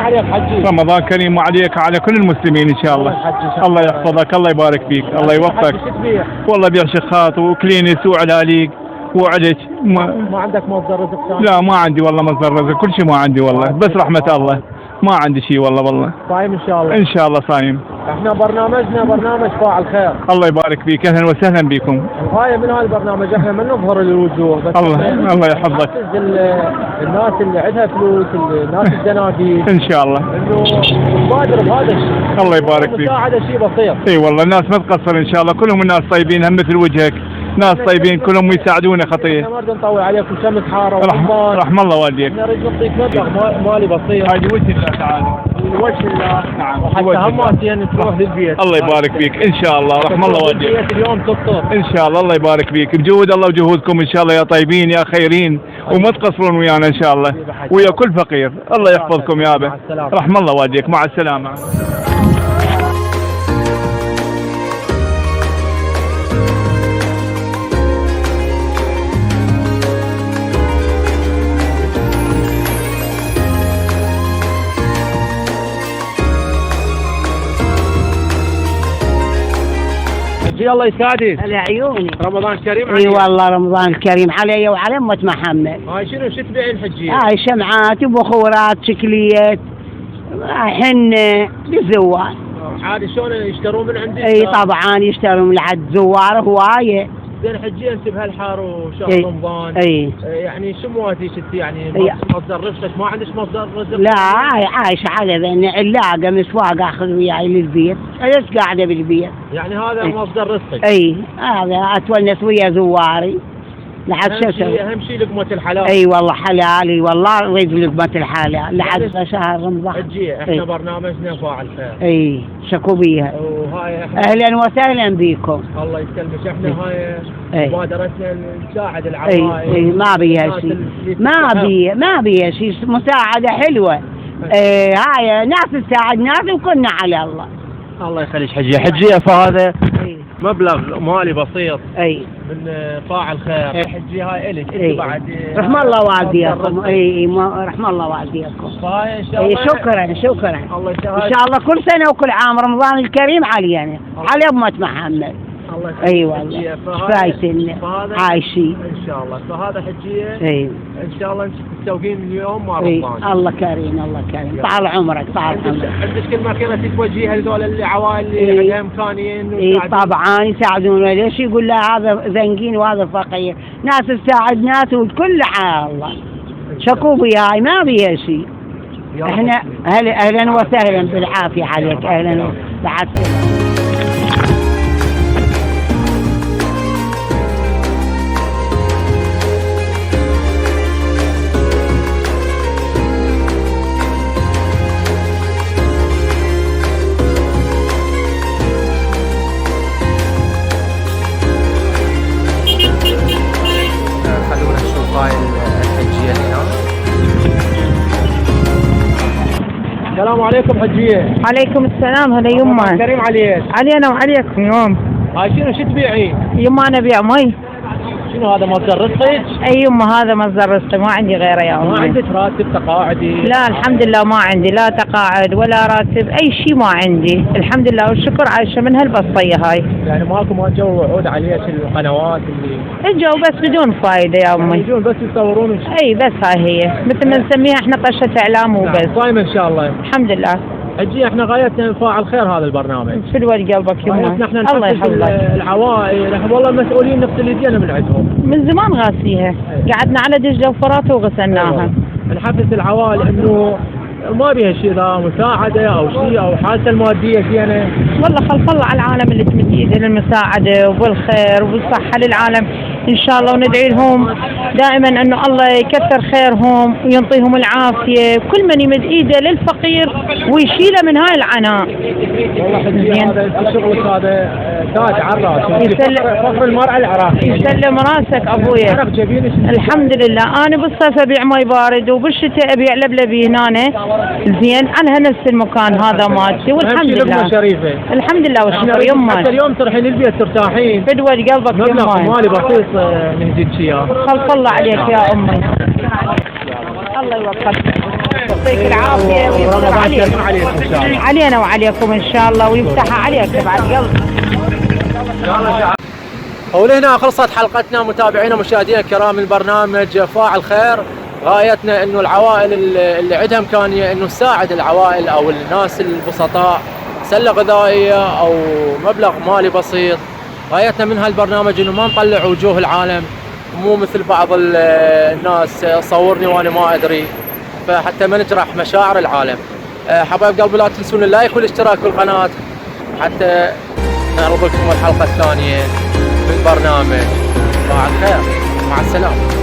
عليك حجي. رمضان كريم وعليك وعلى كل المسلمين ان شاء الله. الله يحفظك، الله يبارك فيك، الله يوفقك. والله بيع شخاط وكلينس وعلاليق وعدش. ما عندك مصدر رزق ثاني؟ لا ما عندي والله مصدر رزق، كل شيء ما عندي والله، بس رحمة الله، ما عندي شيء والله. صايم ان شاء الله؟ ان شاء الله صايم. احنا برنامجنا برنامج فاعل خير. الله يبارك فيك، اهلا وسهلا بكم. الغايه من هذا البرنامج احنا ما نظهر للوجوه بس. الله يحفظك. الناس اللي عندها فلوس، الناس الزناديق ان شاء الله انه نبادر بهذا الشيء. الله يبارك فيك. المساعده شيء بسيط. اي والله الناس ما تقصر ان شاء الله، كلهم الناس طيبين هم مثل وجهك، ناس طيبين كلهم يساعدونا خطيه. احنا ما نريد نطول عليكم شمس حاره رحم الله والديك. احنا نريد نعطيك مبلغ مالي بسيط. هذه وجه الله تعالى. وجه الله. نعم. وحتى هم يعني تروح للبيت. الله يبارك فيك ان شاء الله، رحم الله والديك. اليوم تفطر ان شاء الله. الله يبارك فيك، بجهود الله وجهودكم ان شاء الله يا طيبين يا خيرين، وما تقصرون ويانا ان شاء الله ويا كل فقير. الله يحفظكم يا ابا، رحم الله والديك، مع السلامه. الله يسعدك. على عيوني. رمضان كريم عليك. اي والله رمضان الكريم علي وعلى امة محمد. هاي شنو تبيعين حجية؟ هاي شمعات وبخورات شكليات حنة للزوار. عادي شلون يشترون من عندك؟ اي طبعا يشترون من عند زوار هواية. زين حجية انت بهالحار وشهر رمضان. اي يعني شو مواتيك انت يعني مصدر رزقك؟ ما عندك مصدر رزق؟ لا هاي عايشة على ذن علاقة مسواق اخذ وياي للبيت، بس قاعدة بالبيت. يعني هذا مصدر رزقك؟ اي هذا اتونس ويا زواري. لحد اهم شيء لقمة الحلال. اي والله حلالي والله اريد لقمة الحلال لحد شهر رمضان. حجية احنا برنامجنا فاعل خير. اي شكو بيها. وهاي اهلا وسهلا بكم. الله يسلمك. احنا هاي مبادرتنا نساعد العوائل. اي ما بيها شيء، ما بيها شيء، مساعدة حلوة. هاي ناس تساعد ناس وكنا على الله. الله يخليك حجية. حجية فهذا مبلغ مالي بسيط اي من فاعل خير. حجي هاي الك انت بعد. رحم الله والديكم. اي رحم الله والديكم. فهاي ان شاء الله. شكرا. الله ان شاء الله كل سنه وكل عام رمضان الكريم علينا على امة محمد. الله اي والله فايتنا عايشين ان شاء الله. فهذا حجية ان شاء الله انت تسوقين اليوم مع رمضان. الله كريم طال عمرك. عندك كلمة كذا تتوجهها لذول العوائل اللي عندهم امكانيين؟ اي طبعا يساعدونا. ليش يقول له هذا زنقين وهذا فقير؟ ناس تساعد ناس وكل حال الله. شكو بياي ما بيها شيء. احنا اهلا وسهلا بالعافية عليك. اهلا بعد. خلونا نشوف هاي الحجية هنا. السلام عليكم حجية. عليكم السلام. هلا يما. كريم عليك. علينا وعليكم يوم. هاي شنو تبيعين؟ يما انا ابيع مي. شنو هذا مصدر رزقك؟ اي يما هذا مصدر رزقي، ما عندي غيره يا امي. ما عندك راتب تقاعدي؟ لا الحمد لله ما عندي لا تقاعد ولا راتب اي شيء ما عندي، الحمد لله والشكر عايشه من هالبسطيه هاي. يعني ماكو جو وعود عليك القنوات اللي اجوا بس بدون فايده يا امي. يجون بس يصورون اي بس هاي هي مثل ما نسميها احنا طشه اعلام وبس. صايمه ان شاء الله. الحمد لله. حجي احنا غايتنا فاعل خير هذا البرنامج. في الورد قلبك يما. احنا نحفز العوائل. احنا والله مسؤولين نغسل ايدينا من عندهم. من زمان غاسيها. قعدنا على دجله وفراته وغسلناها. نحفز العوائل انه ما بيها شيء لا مساعده او شيء او حالته الماديه زينه. والله خلق الله على العالم اللي تمد ايده للمساعده وبالخير وبالصحه للعالم ان شاء الله، وندعي لهم دائما انه الله يكثر خيرهم وينطيهم العافيه، كل من يمد ايده للفقير ويشيله من هاي العناء. والله حجي هذا شغلك هذا تاج على الراس. فخر المرأة العراقية. يسلم راسك ابويا. الحمد لله. انا بالصيف ابيع مي بارد وبالشتاء ابيع لبلبي هنا زين على نفس المكان هذا مالتي والحمد لله. شريفة. الحمد لله والشكر يما. حتى اليوم تروحين البيت ترتاحين. فدوى قلبك يما. مبلغ مالي بسيط نهديك اياه. خلق الله عليك يا امي. الله يوفقك. يعطيك العافيه ويستر رمضان عليك. كريم عليكم ان شاء الله. علينا وعليكم ان شاء الله ويفتحها عليك تبع القلب. ولهنا خلصت حلقتنا متابعينا مشاهدينا الكرام من برنامج فاعل خير. غايتنا انه العوائل اللي عندها امكانيه انه تساعد العوائل او الناس البسطاء سله غذائيه او مبلغ مالي بسيط. غايتنا من هالبرنامج انه ما نطلع وجوه العالم، مو مثل بعض الناس صورني وانا ما ادري، فحتى ما نجرح مشاعر العالم. حبايب قلبي لا تنسون اللايك والاشتراك بالقناه حتى نعرض لكم الحلقه الثانيه من برنامج فاعل خير. مع السلامه.